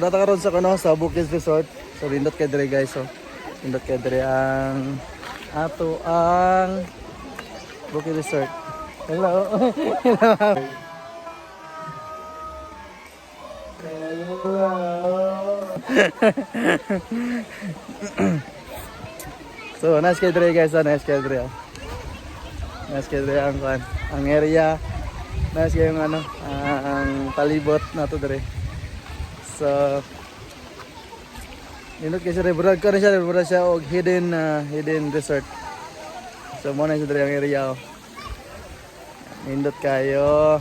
natakaroon sa sa Bukis Resort. So nindot kay dire guys. So nindot kay dire ang ato ang Bukis Resort. Hello. So nice kay dire guys, nice kay dire. Nice kay dire ang area. Nice kay yung ang palibot nato dire. So nindot kasi rebrad ko na siya og hidden resort. So mo na siya dire ang area. Nindot kayo.